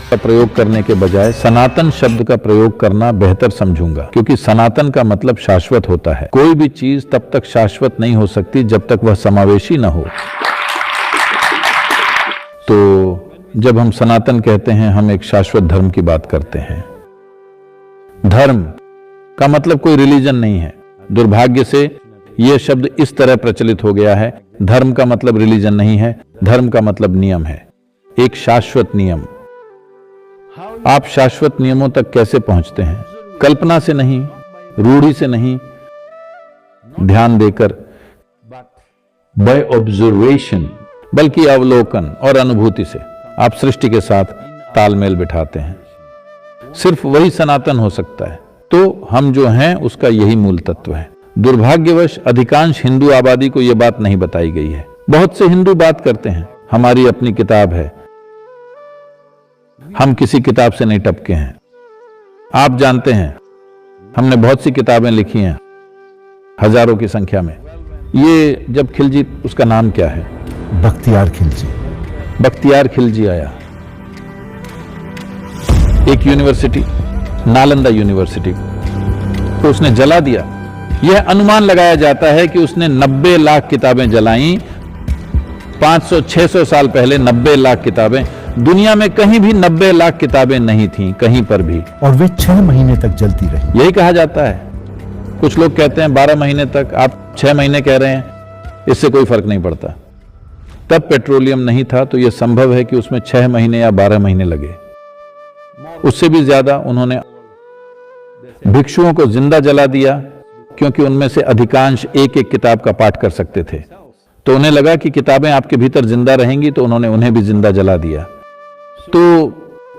का प्रयोग करने के बजाय सनातन शब्द का प्रयोग करना बेहतर समझूंगा, क्योंकि सनातन का मतलब शाश्वत होता है। कोई भी चीज तब तक शाश्वत नहीं हो सकती जब तक वह समावेशी न हो। तो जब हम सनातन कहते हैं, हम एक शाश्वत धर्म की बात करते हैं। धर्म का मतलब कोई रिलीजन नहीं है। दुर्भाग्य से यह शब्द इस तरह प्रचलित हो गया है, धर्म का मतलब रिलीजन नहीं है, धर्म का मतलब नियम है, एक शाश्वत नियम। आप शाश्वत नियमों तक कैसे पहुंचते हैं? कल्पना से नहीं, रूढ़ी से नहीं, ध्यान देकर, बाय ऑब्जर्वेशन, बल्कि अवलोकन और अनुभूति से आप सृष्टि के साथ तालमेल बिठाते हैं। सिर्फ वही सनातन हो सकता है। तो हम जो हैं उसका यही मूल तत्व है। दुर्भाग्यवश अधिकांश हिंदू आबादी को यह बात नहीं बताई गई है। बहुत से हिंदू बात करते हैं, हमारी अपनी किताब है, हम किसी किताब से नहीं टपके हैं। आप जानते हैं, हमने बहुत सी किताबें लिखी हैं, हजारों की संख्या में। ये जब खिलजी, उसका नाम क्या है? बख्तियार खिलजी। बख्तियार खिलजी आया, एक यूनिवर्सिटी, नालंदा यूनिवर्सिटी को उसने जला दिया। यह अनुमान लगाया जाता है कि उसने 90 लाख किताबें जलाई। 500-600 साल पहले 90 लाख किताबें। दुनिया में कहीं भी 90 लाख किताबें नहीं थीं, कहीं पर भी। और वे 6 महीने तक जलती रही। यही कहा जाता है। कुछ लोग कहते हैं 12 महीने तक, आप 6 महीने कह रहे हैं, इससे कोई फर्क नहीं पड़ता। तब पेट्रोलियम नहीं था, तो यह संभव है कि उसमें 6 महीने या 12 महीने लगे। उससे भी ज्यादा उन्होंने भिक्षुओं को जिंदा जला दिया, क्योंकि उनमें से अधिकांश एक एक किताब का पाठ कर सकते थे। तो उन्हें लगा कि किताबें आपके भीतर जिंदा रहेंगी, तो उन्होंने उन्हें भी जिंदा जला दिया। तो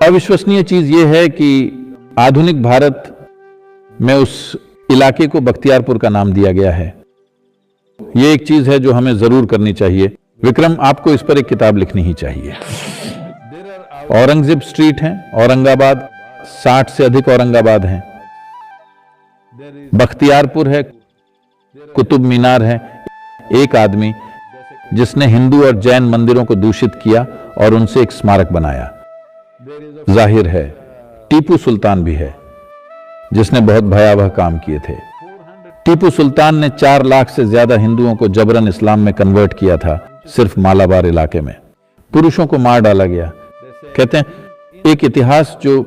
अविश्वसनीय चीज यह है कि आधुनिक भारत में उस इलाके को बख्तियारपुर का नाम दिया गया है। यह एक चीज है जो हमें जरूर करनी चाहिए। विक्रम, आपको इस पर एक किताब लिखनी ही चाहिए। औरंगजेब स्ट्रीट है, औरंगाबाद, 60 से अधिक औरंगाबाद हैं। बख्तियारपुर है, कुतुब मीनार है। एक आदमी जिसने हिंदू और जैन मंदिरों को दूषित किया और उनसे एक स्मारक बनाया। जाहिर है टीपू सुल्तान भी है, जिसने बहुत भयावह काम किए थे। टीपू सुल्तान ने 4 लाख से ज्यादा हिंदुओं को जबरन इस्लाम में कन्वर्ट किया था, सिर्फ मालाबार इलाके में। पुरुषों को मार डाला गया। कहते हैं एक इतिहास जो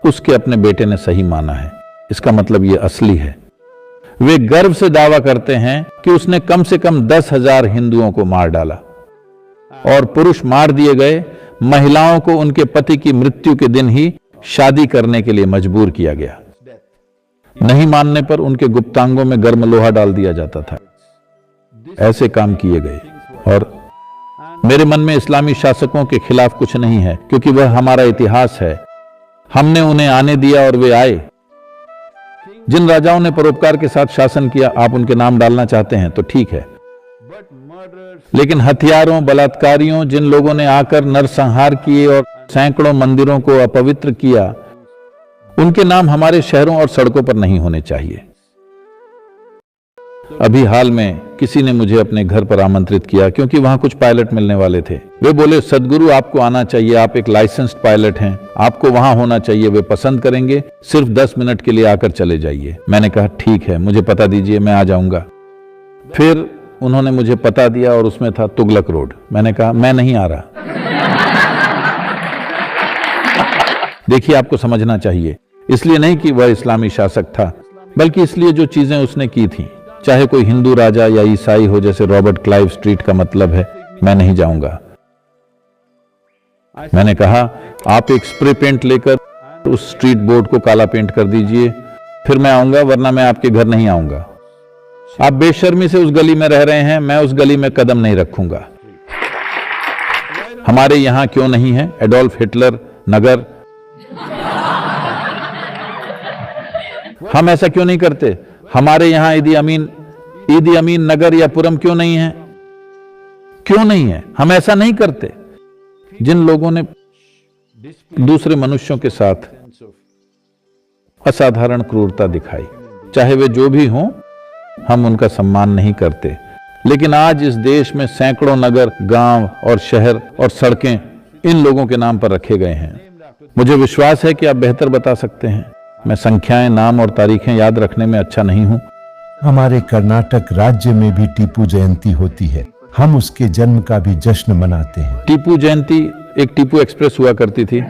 उसके अपने बेटे ने सही माना है, इसका मतलब ये असली है। वे गर्व से दावा करते हैं कि उसने कम से कम 10,000 हिंदुओं को मार डाला, और पुरुष मार दिए गए। महिलाओं को उनके पति की मृत्यु के दिन ही शादी करने के लिए मजबूर किया गया। नहीं मानने पर उनके गुप्तांगों में गर्म लोहा डाल दिया जाता था। ऐसे काम किए गए। और मेरे मन में इस्लामी शासकों के खिलाफ कुछ नहीं है, क्योंकि वह हमारा इतिहास है। हमने उन्हें आने दिया और वे आए। जिन राजाओं ने परोपकार के साथ शासन किया, आप उनके नाम डालना चाहते हैं तो ठीक है, लेकिन हथियारों, बलात्कारियों, जिन लोगों ने आकर नरसंहार किए और सैकड़ों मंदिरों को अपवित्र किया, उनके नाम हमारे शहरों और सड़कों पर नहीं होने चाहिए। अभी हाल में किसी ने मुझे अपने घर पर आमंत्रित किया, क्योंकि वहां कुछ पायलट मिलने वाले थे। वे बोले, सदगुरु आपको आना चाहिए, आप एक लाइसेंस्ड पायलट हैं, आपको वहां होना चाहिए, वे पसंद करेंगे, सिर्फ 10 मिनट के लिए आकर चले जाइए। मैंने कहा ठीक है, मुझे पता दीजिए, मैं आ जाऊंगा। फिर उन्होंने मुझे पता दिया और उसमें था तुगलक रोड। मैंने कहा मैं नहीं आ रहा। देखिए, आपको समझना चाहिए, इसलिए नहीं कि वह इस्लामी शासक था, बल्कि इसलिए जो चीजें उसने की थी। चाहे कोई हिंदू राजा या ईसाई हो, जैसे रॉबर्ट क्लाइव स्ट्रीट का मतलब है, मैं नहीं जाऊंगा। मैंने कहा आप एक स्प्रे पेंट लेकर उस स्ट्रीट बोर्ड को काला पेंट कर दीजिए, फिर मैं आऊंगा, वरना मैं आपके घर नहीं आऊंगा। आप बेशर्मी से उस गली में रह रहे हैं, मैं उस गली में कदम नहीं रखूंगा। हमारे यहां क्यों नहीं है एडोल्फ हिटलर नगर? हम ऐसा क्यों नहीं करते? हमारे यहां ईदी अमीन नगर या पुरम क्यों नहीं है? क्यों नहीं है? हम ऐसा नहीं करते। जिन लोगों ने दूसरे मनुष्यों के साथ असाधारण क्रूरता दिखाई, चाहे वे जो भी हों, हम उनका सम्मान नहीं करते। लेकिन आज इस देश में सैकड़ों नगर, गांव और शहर और सड़कें इन लोगों के नाम पर रखे गए हैं। मुझे विश्वास है कि आप बेहतर बता सकते हैं। मैं संख्याएं, नाम और तारीखें याद रखने में अच्छा नहीं हूं। हमारे कर्नाटक राज्य में भी टीपू जयंती होती है। हम उसके जन्म का भी जश्न मनाते हैं। टीपू जयंती एक टीपू एक्सप्रेस हुआ करती थी,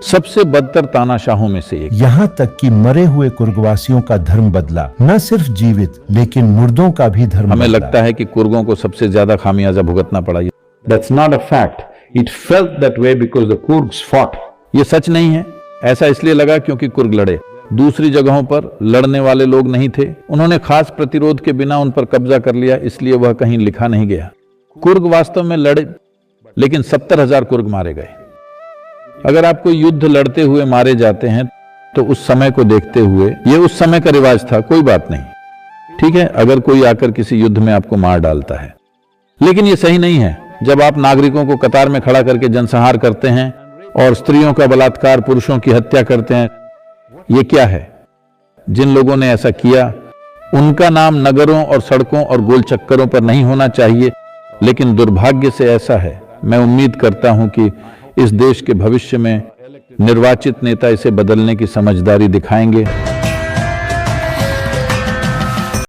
सबसे बदतर तानाशाहों में से एक। यहाँ तक कि मरे हुए कुर्गवासियों का धर्म बदला, न सिर्फ जीवित लेकिन मुर्दों का भी धर्म हमें बदला। लगता है कि कुर्गों को सबसे ज्यादा खामियाजा भुगतना पड़ा। That's not a fact. It felt that way because the Kurds fought. ये सच नहीं है। ऐसा इसलिए लगा क्योंकि कुर्ग लड़े। दूसरी जगहों पर लड़ने वाले लोग नहीं थे। उन्होंने खास प्रतिरोध के बिना उन पर कब्जा कर लिया, इसलिए वह कहीं लिखा नहीं गया। कुर्ग वास्तव में लड़े, लेकिन 70,000 कुर्ग मारे गए। अगर आप कोई युद्ध लड़ते हुए मारे जाते हैं तो उस समय को देखते हुए, ये उस समय का रिवाज था, कोई बात नहीं। ठीक है, अगर कोई आकर किसी युद्ध में आपको मार डालता है, लेकिन ये सही नहीं है। जब आप नागरिकों को कतार में खड़ा करके जनसंहार करते हैं और स्त्रियों का बलात्कार, पुरुषों की हत्या करते हैं, ये क्या है? जिन लोगों ने ऐसा किया उनका नाम नगरों और सड़कों और गोल चक्करों पर नहीं होना चाहिए, लेकिन दुर्भाग्य से ऐसा है। मैं उम्मीद करता हूं कि इस देश के भविष्य में निर्वाचित नेता इसे बदलने की समझदारी दिखाएंगे।